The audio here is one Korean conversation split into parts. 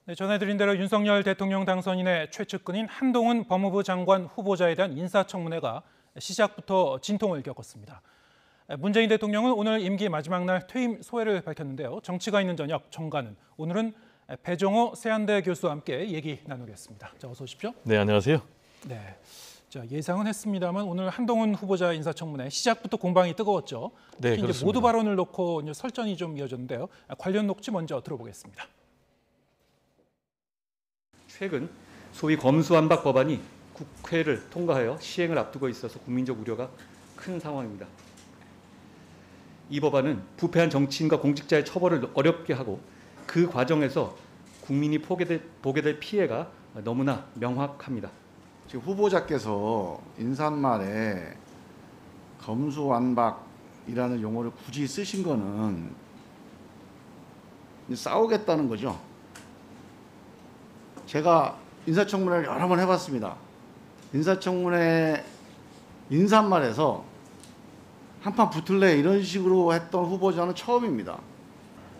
네, 전해드린 대로 윤석열 대통령 당선인의 최측근인 한동훈 법무부 장관 후보자에 대한 인사청문회가 시작부터 진통을 겪었습니다. 문재인 대통령은 오늘 임기 마지막 날 퇴임 소회를 밝혔는데요. 정치가 있는 저녁 정가는 오늘은 배종호 세한대 교수와 함께 얘기 나누겠습니다. 자, 어서 오십시오. 네, 안녕하세요. 네, 자, 예상은 했습니다만 오늘 한동훈 후보자 인사청문회 시작부터 공방이 뜨거웠죠. 네, 특히 이제 그렇습니다. 모두 발언을 놓고 이제 설전이 좀 이어졌는데요. 관련 녹취 먼저 들어보겠습니다. 최근 소위 검수완박 법안이 국회를 통과하여 시행을 앞두고 있어서 국민적 우려가 큰 상황입니다. 이 법안은 부패한 정치인과 공직자의 처벌을 어렵게 하고 그 과정에서 국민이 보게 될 피해가 너무나 명확합니다. 지금 후보자께서 인사말에 검수완박이라는 용어를 굳이 쓰신 거는 싸우겠다는 거죠. 제가 인사청문회를 여러 번 해봤습니다. 인사청문회 인사말에서 한판 붙을래 이런 식으로 했던 후보자는 처음입니다.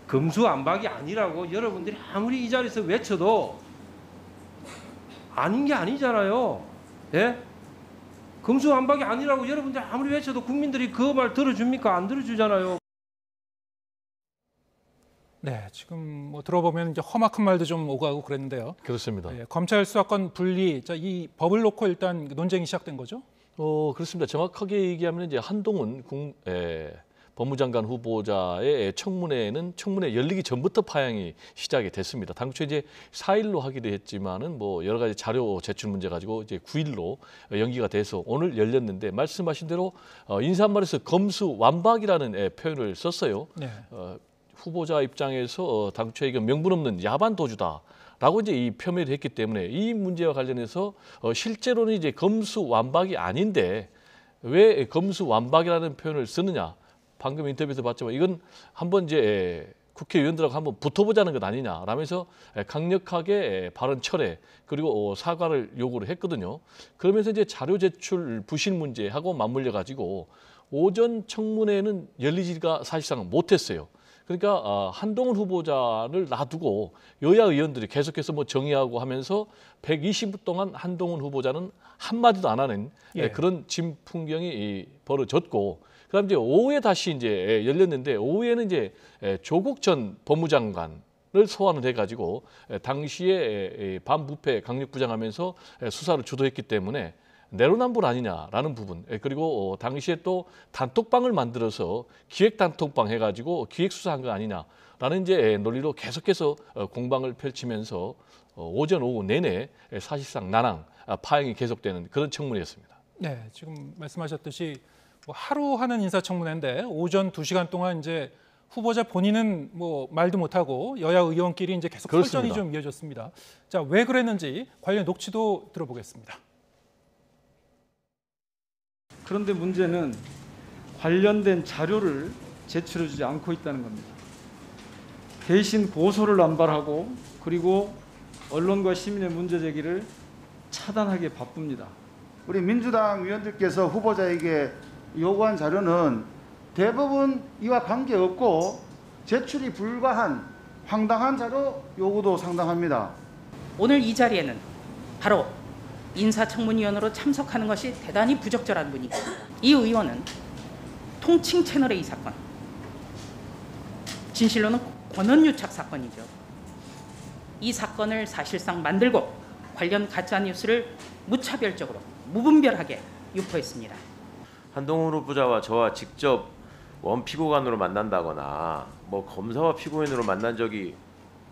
검수완박이 아니라고 여러분들이 아무리 이 자리에서 외쳐도 아닌 게 아니잖아요. 예? 검수완박이 아니라고 여러분들이 아무리 외쳐도 국민들이 그 말 들어줍니까? 안 들어주잖아요. 네, 지금 뭐 들어보면 이제 험악한 말도 좀 오가고 그랬는데요. 그렇습니다. 네, 검찰 수사권 분리, 자, 이 법을 놓고 일단 논쟁이 시작된 거죠? 그렇습니다. 정확하게 얘기하면 이제 한동훈 법무장관 후보자의 청문회는 청문회 열리기 전부터 파행이 시작이 됐습니다. 당초 이제 4일로 하기로 했지만은 뭐 여러 가지 자료 제출 문제 가지고 이제 9일로 연기가 돼서 오늘 열렸는데 말씀하신 대로 인사말에서 검수완박이라는 표현을 썼어요. 네. 후보자 입장에서 당초에 이건 명분 없는 야반 도주다라고 이제 이 폄훼를 했기 때문에 이 문제와 관련해서 실제로는 이제 검수완박이 아닌데 왜 검수완박이라는 표현을 쓰느냐? 방금 인터뷰에서 봤지만 이건 한번 이제 국회의원들하고 한번 붙어보자는 것 아니냐라면서 강력하게 발언 철회 그리고 사과를 요구를 했거든요. 그러면서 이제 자료 제출 부실 문제하고 맞물려 가지고 오전 청문회는 열리지가 사실상 못했어요. 그러니까 한동훈 후보자를 놔두고 여야 의원들이 계속해서 뭐 정의하고 하면서 120분 동안 한동훈 후보자는 한마디도 안 하는 그런 진풍경이 벌어졌고 그다음 이제 오후에 다시 이제 열렸는데 오후에는 이제 조국 전 법무장관을 소환을 해가지고 당시에 반부패 강력 부장하면서 수사를 주도했기 때문에 내로남불 아니냐라는 부분 그리고 당시에 또 단톡방을 만들어서 기획 단톡방 해가지고 기획 수사한 거 아니냐라는 이제 논리로 계속해서 공방을 펼치면서 오전 오후 내내 사실상 난항 파행이 계속되는 그런 청문회였습니다. 네, 지금 말씀하셨듯이 뭐 하루 하는 인사청문회인데 오전 2시간 동안 이제 후보자 본인은 뭐 말도 못하고 여야 의원끼리 이제 계속 그렇습니다. 설전이 좀 이어졌습니다. 자, 왜 그랬는지 관련 녹취도 들어보겠습니다. 그런데 문제는 관련된 자료를 제출해주지 않고 있다는 겁니다. 대신 보소를 남발하고 그리고 언론과 시민의 문제 제기를 차단하기에 바쁩니다. 우리 민주당 위원들께서 후보자에게 요구한 자료는 대부분 이와 관계없고 제출이 불가한 황당한 자료 요구도 상당합니다. 오늘 이 자리에는 바로 인사청문위원으로 참석하는 것이 대단히 부적절한 분이고 이 의원은 통칭 채널A 사건, 진실로는 권한유착 사건이죠. 이 사건을 사실상 만들고 관련 가짜뉴스를 무차별적으로 무분별하게 유포했습니다. 한동훈 후보자와 저와 직접 원피고관으로 만난다거나 뭐 검사와 피고인으로 만난 적이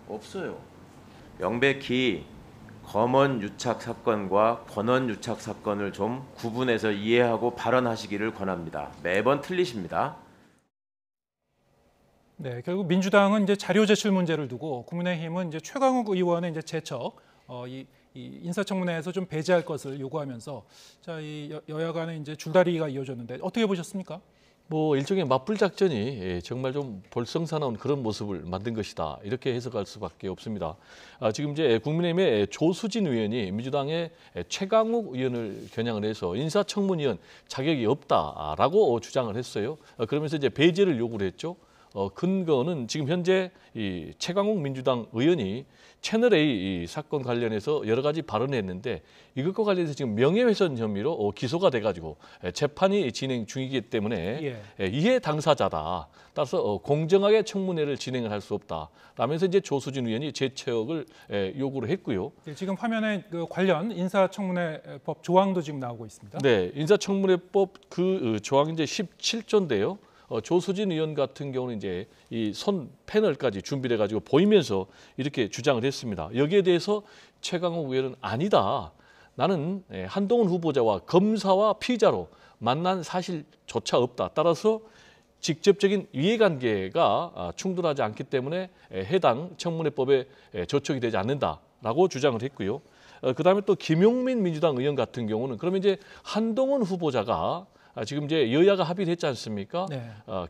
없어요. 명백히 검언 유착 사건과 권언 유착 사건을 좀 구분해서 이해하고 발언하시기를 권합니다. 매번 틀리십니다. 네, 결국 민주당은 이제 자료 제출 문제를 두고 국민의힘은 이제 최강욱 의원의 이제 제척, 이 인사청문회에서 좀 배제할 것을 요구하면서 자, 이 여야 간의 이제 줄다리기가 이어졌는데 어떻게 보셨습니까? 뭐 일종의 맞불 작전이 정말 좀 볼썽사나운 그런 모습을 만든 것이다 이렇게 해석할 수밖에 없습니다. 지금 이제 국민의힘의 조수진 의원이 민주당의 최강욱 의원을 겨냥을 해서 인사청문위원 자격이 없다라고 주장을 했어요. 그러면서 이제 배제를 요구를 했죠. 근거는 지금 현재 이 최강욱 민주당 의원이 채널A 이 사건 관련해서 여러 가지 발언을 했는데 이것과 관련해서 지금 명예훼손 혐의로 기소가 돼가지고 재판이 진행 중이기 때문에 이해 당사자다. 따라서 공정하게 청문회를 진행을 할 수 없다. 라면서 이제 조수진 의원이 재척을 요구를 했고요. 지금 화면에 그 관련 인사청문회법 조항도 지금 나오고 있습니다. 네, 인사청문회법 그 조항 이제 17조인데요. 조수진 의원 같은 경우는 이제 이 손 패널까지 준비해 가지고 보이면서 이렇게 주장을 했습니다. 여기에 대해서 최강욱 의원은 아니다. 나는 한동훈 후보자와 검사와 피의자로 만난 사실조차 없다. 따라서 직접적인 이해관계가 충돌하지 않기 때문에 해당 청문회법에 저촉이 되지 않는다라고 주장을 했고요. 그다음에 또 김용민 민주당 의원 같은 경우는 그러면 이제 한동훈 후보자가 지금 이제 여야가 합의를 했지 않습니까? 네.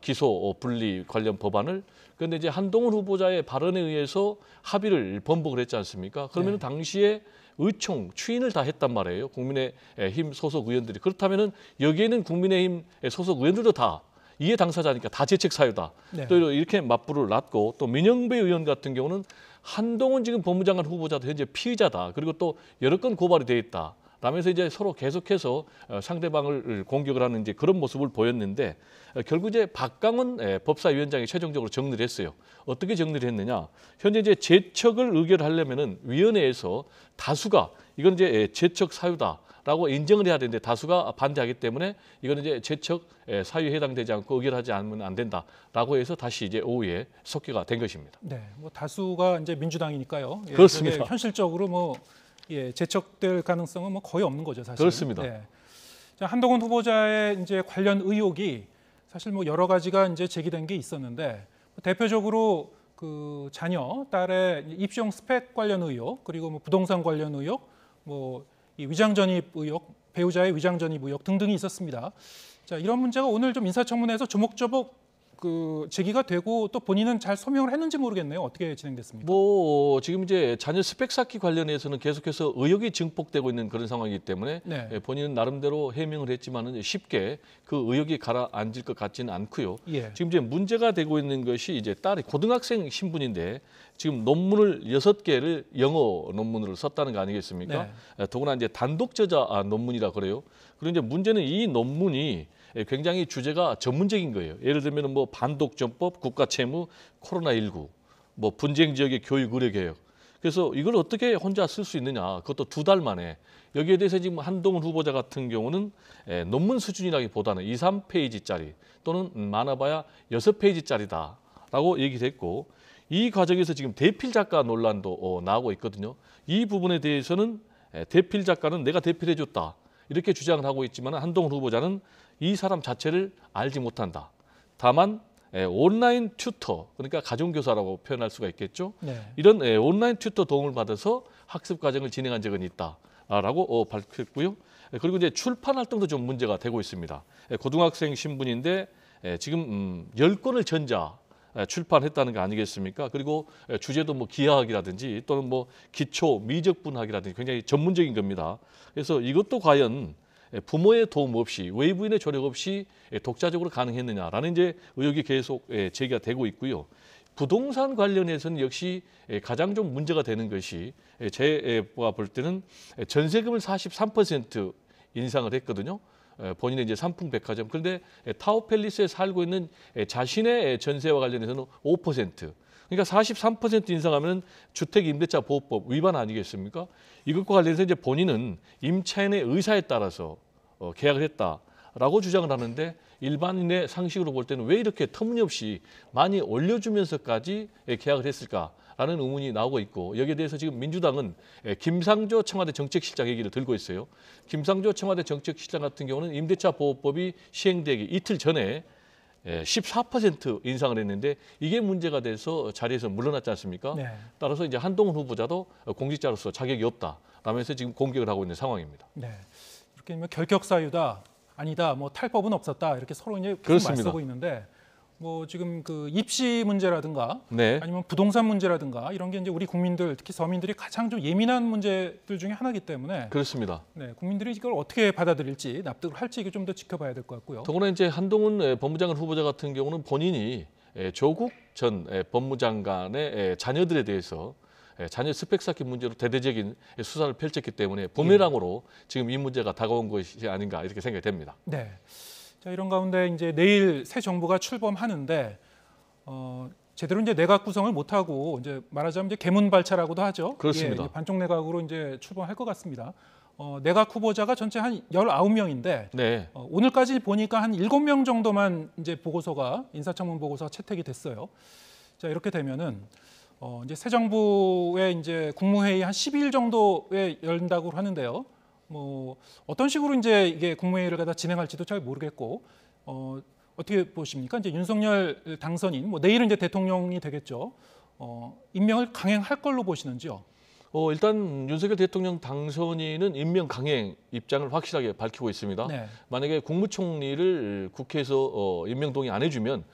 기소 분리 관련 법안을. 그런데 이제 한동훈 후보자의 발언에 의해서 합의를 번복을 했지 않습니까? 그러면 당시에 의총 추인을 다 했단 말이에요. 국민의힘 소속 의원들이. 그렇다면은 여기에는 국민의힘 소속 의원들도 다 이해 당사자니까 다 재책 사유다. 네. 또 이렇게 맞불을 놨고 또 민영배 의원 같은 경우는 한동훈 지금 법무장관 후보자도 현재 피의자다. 그리고 또 여러 건 고발이 돼 있다. 라면서 이제 서로 계속해서 상대방을 공격을 하는 이제 그런 모습을 보였는데 결국 이제 박강원 법사위원장이 최종적으로 정리를 했어요. 어떻게 정리를 했느냐? 현재 이제 재척을 의결하려면은 위원회에서 다수가 이건 이제 재척 사유다라고 인정을 해야 되는데 다수가 반대하기 때문에 이거는 이제 재척 사유에 해당되지 않고 의결하지 않으면 안 된다라고 해서 다시 이제 오후에 속기가 된 것입니다. 네, 뭐 다수가 이제 민주당이니까요. 그렇습니다. 현실적으로 뭐 재척될 가능성은 뭐 거의 없는 거죠, 사실. 그렇습니다. 네. 자, 한동훈 후보자의 이제 관련 의혹이 사실 뭐 여러 가지가 이제 제기된 게 있었는데 대표적으로 그 자녀 딸의 입시용 스펙 관련 의혹, 그리고 뭐 부동산 관련 의혹, 뭐 이 위장 전입 의혹, 배우자의 위장 전입 의혹 등등이 있었습니다. 자, 이런 문제가 오늘 좀 인사청문회에서 조목조목 그 제기가 되고 또 본인은 잘 소명을 했는지 모르겠네요. 어떻게 진행됐습니까? 뭐 지금 이제 자녀 스펙 쌓기 관련해서는 계속해서 의혹이 증폭되고 있는 그런 상황이기 때문에 네. 본인은 나름대로 해명을 했지만은 쉽게 그 의혹이 가라앉을 것 같지는 않고요. 예. 지금 이제 문제가 되고 있는 것이 이제 딸이 고등학생 신분인데 지금 논문을 6개를 영어 논문으로 썼다는 거 아니겠습니까? 더구나 이제 단독 저자 논문이라 그래요. 그리고 이제 문제는 이 논문이 굉장히 주제가 전문적인 거예요. 예를 들면 뭐 반독점법, 국가채무, 코로나19, 뭐 분쟁 지역의 교육 의료 개혁. 그래서 이걸 어떻게 혼자 쓸 수 있느냐? 그것도 2달 만에. 여기에 대해서 지금 한동훈 후보자 같은 경우는 논문 수준이라기보다는 2, 3페이지짜리 또는 많아봐야 6페이지짜리다라고 얘기를 했고 이 과정에서 지금 대필 작가 논란도 나오고 있거든요. 이 부분에 대해서는 대필 작가는 내가 대필해 줬다. 이렇게 주장을 하고 있지만 한동훈 후보자는 이 사람 자체를 알지 못한다. 다만 온라인 튜터, 그러니까 가정교사라고 표현할 수가 있겠죠. 네. 이런 온라인 튜터 도움을 받아서 학습 과정을 진행한 적은 있다라고 밝혔고요. 그리고 이제 출판 활동도 좀 문제가 되고 있습니다. 고등학생 신분인데 지금 10권을 전자 출판했다는 거 아니겠습니까? 그리고 주제도 뭐 기하학이라든지 또는 뭐 기초 미적분학이라든지 굉장히 전문적인 겁니다. 그래서 이것도 과연 부모의 도움 없이 외부인의 조력 없이 독자적으로 가능했느냐라는 이제 의혹이 계속 제기가 되고 있고요. 부동산 관련해서는 역시 가장 좀 문제가 되는 것이 제가 볼 때는 전세금을 43% 인상을 했거든요. 본인의 이제 삼풍백화점. 그런데 타워팰리스에 살고 있는 자신의 전세와 관련해서는 5%. 그러니까 43% 인상하면 주택임대차 보호법 위반 아니겠습니까? 이것과 관련해서 이제 본인은 임차인의 의사에 따라서 계약을 했다라고 주장을 하는데 일반인의 상식으로 볼 때는 왜 이렇게 터무니없이 많이 올려주면서까지 계약을 했을까라는 의문이 나오고 있고 여기에 대해서 지금 민주당은 김상조 청와대 정책실장 얘기를 들고 있어요. 김상조 청와대 정책실장 같은 경우는 임대차 보호법이 시행되기 이틀 전에 14% 인상을 했는데 이게 문제가 돼서 자리에서 물러났지 않습니까? 네. 따라서 이제 한동훈 후보자도 공직자로서 자격이 없다라면서 지금 공격을 하고 있는 상황입니다. 네. 이렇게 뭐 결격 사유다, 아니다, 뭐 탈법은 없었다 이렇게 서로 이제 계속 그렇습니다. 맞서고 있는데 뭐 지금 그 입시 문제라든가 네. 아니면 부동산 문제라든가 이런 게 이제 우리 국민들 특히 서민들이 가장 좀 예민한 문제들 중에 하나이기 때문에 그렇습니다. 네, 국민들이 이걸 어떻게 받아들일지 납득을 할지 이게 좀 더 지켜봐야 될 것 같고요. 더구나 이제 한동훈 법무장관 후보자 같은 경우는 본인이 조국 전 법무장관의 자녀들에 대해서 자녀 스펙 쌓기 문제로 대대적인 수사를 펼쳤기 때문에 부메랑으로 지금 이 문제가 다가온 것이 아닌가 이렇게 생각이 됩니다. 네. 자, 이런 가운데 이제 내일 새 정부가 출범하는데 제대로 이제 내각 구성을 못 하고 이제 말하자면 이제 개문발차라고도 하죠. 그렇습니다. 예, 반쪽 내각으로 이제 출범할 것 같습니다. 내각 후보자가 전체 한 19명인데 네. 오늘까지 보니까 한 7명 정도만 이제 보고서가 인사청문 보고서가 채택이 됐어요. 자, 이렇게 되면은 이제 새 정부의 이제 국무회의 한 12일 정도에 열린다고 하는데요. 뭐 어떤 식으로 이제 이게 국무회의를 갖다 진행할지도 잘 모르겠고 어떻게 보십니까? 이제 윤석열 당선인 뭐 내일은 이제 대통령이 되겠죠. 임명을 강행할 걸로 보시는지요? 일단 윤석열 대통령 당선인은 임명 강행 입장을 확실하게 밝히고 있습니다. 네. 만약에 국무총리를 국회에서 임명 동의 안 해주면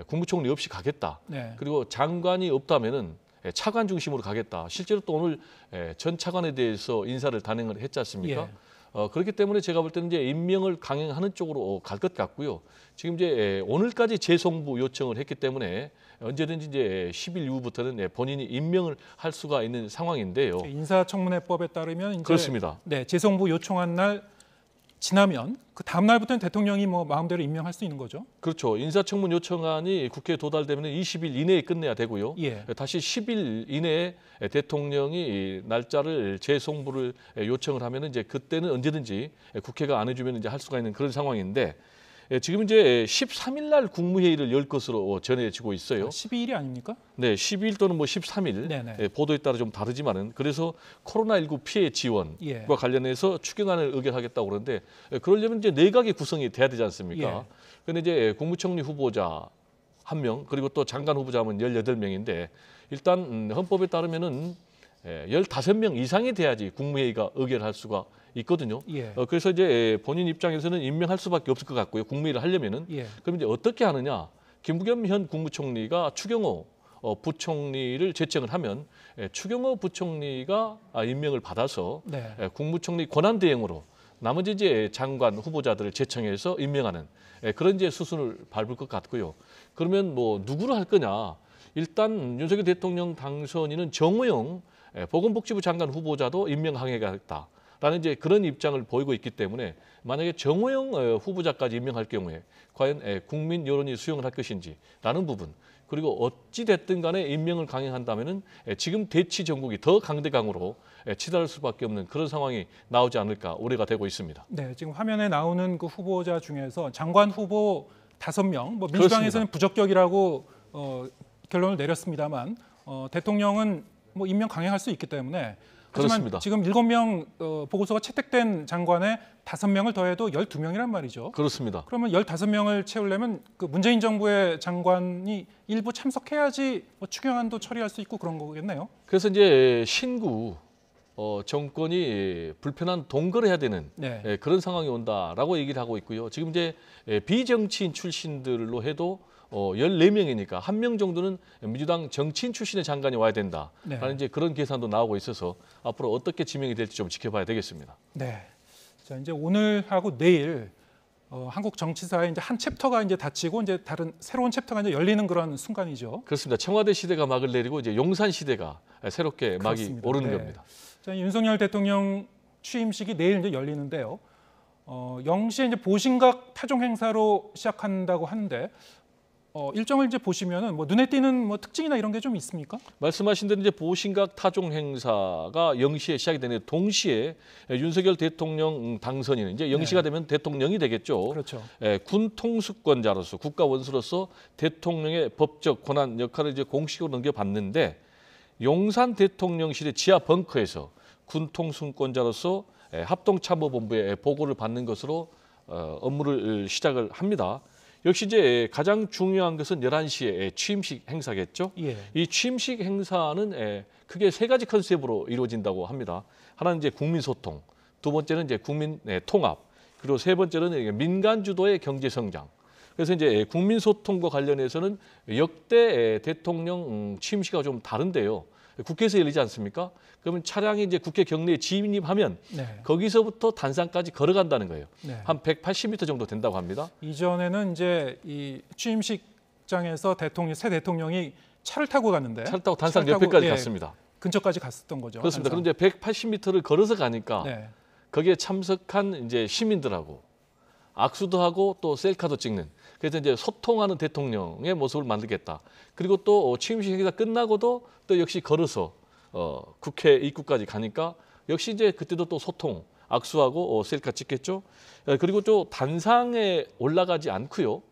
국무총리 없이 가겠다. 네. 그리고 장관이 없다면은 차관 중심으로 가겠다. 실제로 또 오늘 전 차관에 대해서 인사를 단행을 했지 않습니까? 예. 그렇기 때문에 제가 볼 때는 이제 임명을 강행하는 쪽으로 갈 것 같고요. 지금 이제 오늘까지 재송부 요청을 했기 때문에 언제든지 이제 10일 이후부터는 본인이 임명을 할 수가 있는 상황인데요. 인사청문회법에 따르면 이제 그렇습니다. 네, 재송부 요청한 날 지나면 그 다음 날부터는 대통령이 뭐 마음대로 임명할 수 있는 거죠. 그렇죠. 인사청문 요청안이 국회에 도달되면 20일 이내에 끝내야 되고요. 예. 다시 10일 이내에 대통령이 날짜를 재송부를 요청을 하면 이제 그때는 언제든지 국회가 안 해주면 이제 할 수가 있는 그런 상황인데 지금 이제 13일 날 국무회의를 열 것으로 전해지고 있어요. 12일이 아닙니까? 네, 12일 또는 뭐 13일 네네. 보도에 따라 좀 다르지만은 그래서 코로나19 피해 지원과 예. 관련해서 추경안을 의결하겠다고 그러는데 그러려면 이제 내각이 구성이 돼야 되지 않습니까? 예. 그런데 이제 국무총리 후보자 1명 그리고 또 장관 후보자면 18명인데 일단 헌법에 따르면은 15명 이상이 돼야지 국무회의가 의결할 수가 있거든요. 예. 그래서 이제 본인 입장에서는 임명할 수밖에 없을 것 같고요. 국무회의를 하려면은 예. 그럼 이제 어떻게 하느냐? 김부겸 현 국무총리가 추경호 부총리를 제청을 하면 추경호 부총리가 임명을 받아서 네. 국무총리 권한 대행으로 나머지 이제 장관 후보자들을 제청해서 임명하는 그런 이제 수순을 밟을 것 같고요. 그러면 뭐 누구를 할 거냐? 일단 윤석열 대통령 당선인은 정호영 보건복지부 장관 후보자도 임명하겠다. 라는 이제 그런 입장을 보이고 있기 때문에 만약에 정호영 후보자까지 임명할 경우에 과연 국민 여론이 수용을 할 것인지라는 부분 그리고 어찌 됐든 간에 임명을 강행한다면은 지금 대치 전국이 더 강대강으로 치달을 수밖에 없는 그런 상황이 나오지 않을까 우려가 되고 있습니다. 네, 지금 화면에 나오는 그 후보자 중에서 장관 후보 5명, 뭐 민주당에서는 그렇습니다. 부적격이라고 결론을 내렸습니다만 대통령은 뭐 임명 강행할 수 있기 때문에 하지만 그렇습니다. 지금 7명 보고서가 채택된 장관에 5명을 더해도 12명이란 말이죠. 그렇습니다. 그러면 15명을 채우려면 그 문재인 정부의 장관이 일부 참석해야지 뭐 추경안도 처리할 수 있고 그런 거겠네요. 그래서 이제 신구 정권이 불편한 동거를 해야 되는 네. 그런 상황이 온다라고 얘기를 하고 있고요. 지금 이제 비정치인 출신들로 해도 14명이니까 1명 정도는 민주당 정치인 출신의 장관이 와야 된다라는 네. 이제 그런 계산도 나오고 있어서 앞으로 어떻게 지명이 될지 좀 지켜봐야 되겠습니다. 네. 자, 이제 오늘하고 내일 한국 정치사의 이제 한 챕터가 이제 닫히고 이제 다른 새로운 챕터가 이제 열리는 그런 순간이죠. 그렇습니다. 청와대 시대가 막을 내리고 이제 용산 시대가 새롭게 막이 그렇습니다. 오르는 네. 겁니다. 자, 윤석열 대통령 취임식이 내일 이제 열리는데요. 0시에 이제 보신각 타종 행사로 시작한다고 하는데 일정을 이제 보시면은 뭐 눈에 띄는 뭐 특징이나 이런 게 좀 있습니까? 말씀하신 대로 이제 보신각 타종 행사가 0시에 시작이 되는데 동시에 윤석열 대통령 당선인은 이제 0시가 네. 되면 대통령이 되겠죠. 그렇죠. 군 통수권자로서 국가 원수로서 대통령의 법적 권한 역할을 이제 공식으로 넘겨받는데 용산 대통령실의 지하 벙커에서 군 통수권자로서 합동참모본부에 보고를 받는 것으로 업무를 시작을 합니다. 역시 이제 가장 중요한 것은 11시에 취임식 행사겠죠. 예. 이 취임식 행사는 크게 3가지 컨셉으로 이루어진다고 합니다. 하나는 이제 국민 소통, 두 번째는 이제 국민 통합, 그리고 세 번째는 민간 주도의 경제 성장. 그래서 이제 국민 소통과 관련해서는 역대 대통령 취임식과 좀 다른데요. 국회에서 열리지 않습니까? 그러면 차량이 이제 국회 경내에 진입하면 네. 거기서부터 단상까지 걸어간다는 거예요. 네. 한 180m 정도 된다고 합니다. 이전에는 이제 이 취임식 극장에서 새 대통령이 차를 타고 갔는데 차를 타고 단상 차를 타고, 옆에까지 예, 갔습니다. 근처까지 갔었던 거죠. 그렇습니다. 단상. 그런데 180m를 걸어서 가니까 네. 거기에 참석한 이제 시민들하고 악수도 하고 또 셀카도 찍는, 그래서 이제 소통하는 대통령의 모습을 만들겠다. 그리고 또 취임식 행사 끝나고도 또 역시 걸어서 국회 입구까지 가니까 역시 이제 그때도 또 소통, 악수하고 셀카 찍겠죠. 그리고 또 단상에 올라가지 않고요.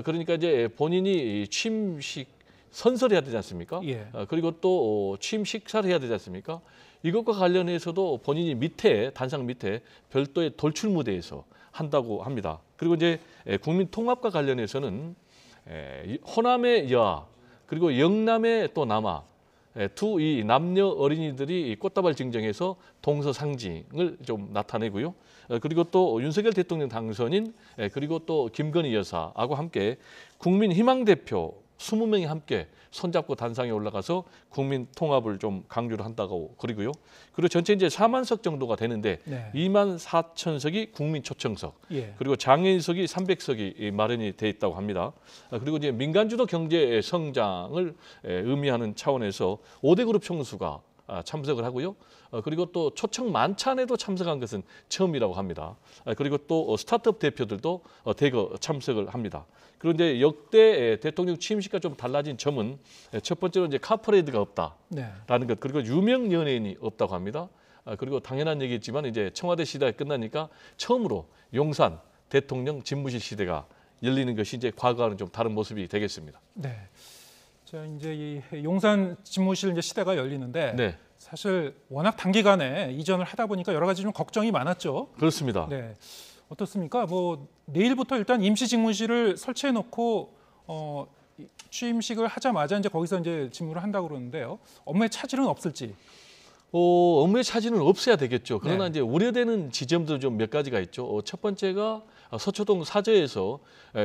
그러니까 이제 본인이 취임식 선설해야 되지 않습니까? 예. 그리고 또 취임 식사를 해야 되지 않습니까? 이것과 관련해서도 본인이 밑에 단상 밑에 별도의 돌출 무대에서 한다고 합니다. 그리고 이제 국민 통합과 관련해서는 호남의 여아 그리고 영남의 또 남아 두 이 남녀 어린이들이 꽃다발 증정해서 동서상징을 좀 나타내고요. 그리고 또 윤석열 대통령 당선인 그리고 또 김건희 여사하고 함께 국민 희망 대표 20명이 함께 손잡고 단상에 올라가서 국민 통합을 좀 강조를 한다고 그리고요. 그리고 전체 이제 4만 석 정도가 되는데 네. 2만 4천 석이 국민 초청석, 예. 그리고 장애인석이 300석이 마련이 돼 있다고 합니다. 그리고 이제 민간주도 경제 성장을 의미하는 차원에서 5대 그룹 총수가 참석을 하고요. 그리고 또 초청 만찬에도 참석한 것은 처음이라고 합니다. 그리고 또 스타트업 대표들도 대거 참석을 합니다. 그런데 역대 대통령 취임식과 좀 달라진 점은 첫 번째로 이제 카퍼레이드가 없다라는 것, 그리고 유명 연예인이 없다고 합니다. 그리고 당연한 얘기겠지만 이제 청와대 시대가 끝나니까 처음으로 용산 대통령 집무실 시대가 열리는 것이 이제 과거와는 좀 다른 모습이 되겠습니다. 네. 자, 이제 이 용산 집무실 이제 시대가 열리는데 네. 사실 워낙 단기간에 이전을 하다 보니까 여러 가지 좀 걱정이 많았죠. 그렇습니다. 네. 어떻습니까? 뭐 내일부터 일단 임시 집무실을 설치해 놓고 취임식을 하자마자 이제 거기서 이제 집무를 한다고 그러는데요. 업무에 차질은 없을지. 업무의 차질은 없어야 되겠죠. 그러나 네. 이제 우려되는 지점도 좀 몇 가지가 있죠. 첫 번째가 서초동 사저에서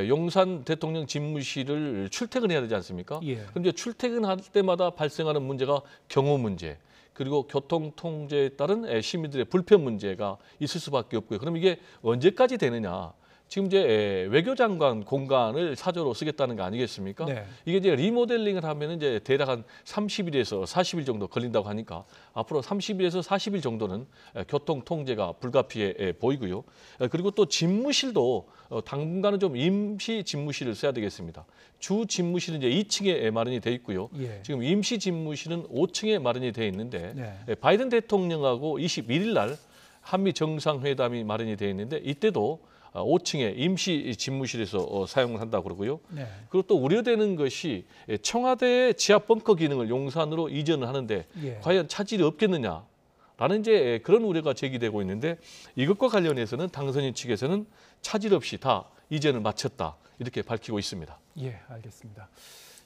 용산 대통령 집무실을 출퇴근해야 되지 않습니까? 예. 그런데 출퇴근할 때마다 발생하는 문제가 경호 문제, 그리고 교통 통제에 따른 시민들의 불편 문제가 있을 수밖에 없고요. 그럼 이게 언제까지 되느냐? 지금 이제 외교장관 공간을 사저로 쓰겠다는 거 아니겠습니까? 네. 이게 이제 리모델링을 하면 이제 대략 한 30일에서 40일 정도 걸린다고 하니까 앞으로 30일에서 40일 정도는 교통 통제가 불가피해 보이고요. 그리고 또 집무실도 당분간은 좀 임시 집무실을 써야 되겠습니다. 주 집무실은 이제 2층에 마련이 돼 있고요. 예. 지금 임시 집무실은 5층에 마련이 돼 있는데 네. 바이든 대통령하고 21일 날 한미 정상회담이 마련이 돼 있는데 이때도 5층에 임시 집무실에서 사용을 한다고 그러고요. 네. 그리고 또 우려되는 것이 청와대의 지하 벙커 기능을 용산으로 이전을 하는데 예. 과연 차질이 없겠느냐라는 이제 그런 우려가 제기되고 있는데 이것과 관련해서는 당선인 측에서는 차질 없이 다 이전을 마쳤다 이렇게 밝히고 있습니다. 예, 알겠습니다.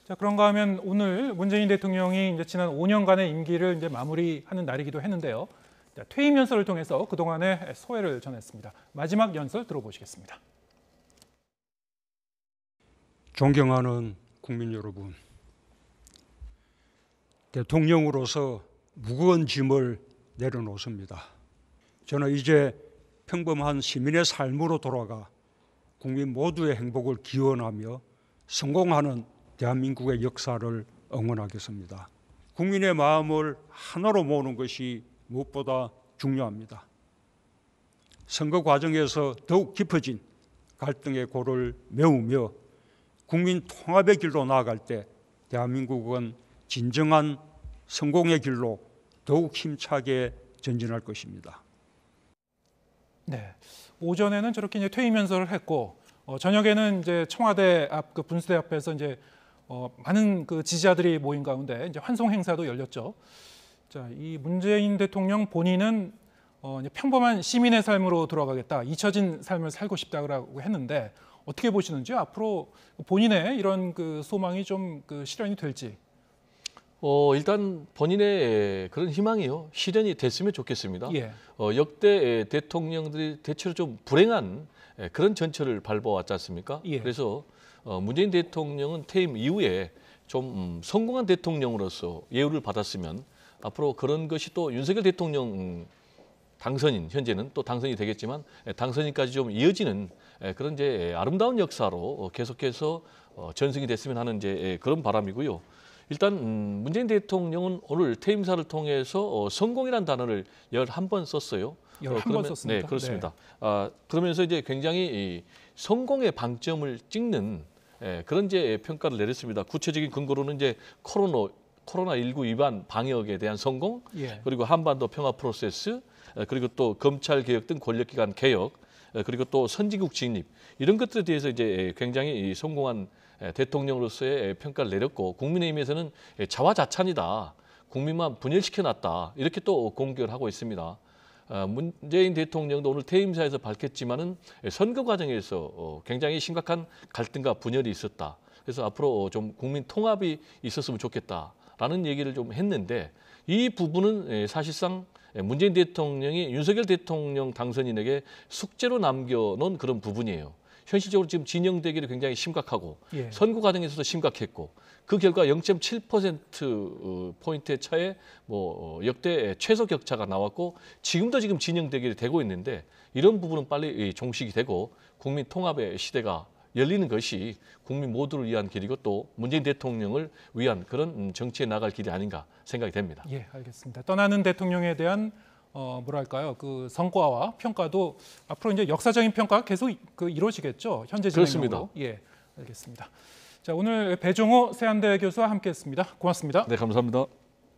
자, 그런가 하면 오늘 문재인 대통령이 이제 지난 5년간의 임기를 이제 마무리하는 날이기도 했는데요. 퇴임 연설을 통해서 그동안의 소회를 전했습니다. 마지막 연설 들어보시겠습니다. 존경하는 국민 여러분, 대통령으로서 무거운 짐을 내려놓습니다. 저는 이제 평범한 시민의 삶으로 돌아가 국민 모두의 행복을 기원하며 성공하는 대한민국의 역사를 응원하겠습니다. 국민의 마음을 하나로 모으는 것이 무엇보다 중요합니다. 선거 과정에서 더욱 깊어진 갈등의 골을 메우며 국민 통합의 길로 나아갈 때 대한민국은 진정한 성공의 길로 더욱 힘차게 전진할 것입니다. 네, 오전에는 저렇게 이제 퇴임 연설을 했고 저녁에는 이제 청와대 앞 그 분수대 앞에서 이제 많은 그 지지자들이 모인 가운데 이제 환송 행사도 열렸죠. 자, 이 문재인 대통령 본인은 이제 평범한 시민의 삶으로 돌아가겠다, 잊혀진 삶을 살고 싶다고 했는데 어떻게 보시는지요? 앞으로 본인의 이런 그 소망이 좀 그 실현이 될지. 일단 본인의 그런 희망이요 실현이 됐으면 좋겠습니다. 예. 역대 대통령들이 대체로 좀 불행한 그런 전철을 밟아왔지 않습니까? 예. 그래서 문재인 대통령은 퇴임 이후에 좀 성공한 대통령으로서 예우를 받았으면 앞으로 그런 것이 또 윤석열 대통령 당선인, 현재는 또 당선이 되겠지만 당선인까지 좀 이어지는 그런 이제 아름다운 역사로 계속해서 전승이 됐으면 하는 이제 그런 바람이고요. 일단 문재인 대통령은 오늘 퇴임사를 통해서 성공이라는 단어를 11번 썼어요. 11번 썼습니다. 네, 그렇습니다. 그러면서 이제 굉장히 이 성공의 방점을 찍는 그런 이제 평가를 내렸습니다. 구체적인 근거로는 이제 코로나19 위반 방역에 대한 성공, 예. 그리고 한반도 평화 프로세스, 그리고 또 검찰 개혁 등 권력기관 개혁, 그리고 또 선진국 진입 이런 것들에 대해서 이제 굉장히 성공한 대통령으로서의 평가를 내렸고 국민의힘에서는 자화자찬이다, 국민만 분열시켜놨다 이렇게 또 공격을 하고 있습니다. 문재인 대통령도 오늘 퇴임사에서 밝혔지만은 선거 과정에서 굉장히 심각한 갈등과 분열이 있었다. 그래서 앞으로 좀 국민 통합이 있었으면 좋겠다라는 얘기를 좀 했는데 이 부분은 사실상 문재인 대통령이 윤석열 대통령 당선인에게 숙제로 남겨놓은 그런 부분이에요. 현실적으로 지금 진영 대결이 굉장히 심각하고 예. 선거 과정에서도 심각했고 그 결과 0.7%포인트의 차에 역대 최소 격차가 나왔고 지금도 지금 진영 대결이 되고 있는데 이런 부분은 빨리 종식이 되고 국민 통합의 시대가 열리는 것이 국민 모두를 위한 길이고 또 문재인 대통령을 위한 그런 정치에 나갈 길이 아닌가 생각이 됩니다. 예, 알겠습니다. 떠나는 대통령에 대한 뭐랄까요, 그 성과와 평가도 앞으로 이제 역사적인 평가가 계속 이루어지겠죠. 현재 진행형으로. 예, 알겠습니다. 자, 오늘 배종호 세한대 교수와 함께했습니다. 고맙습니다. 네, 감사합니다.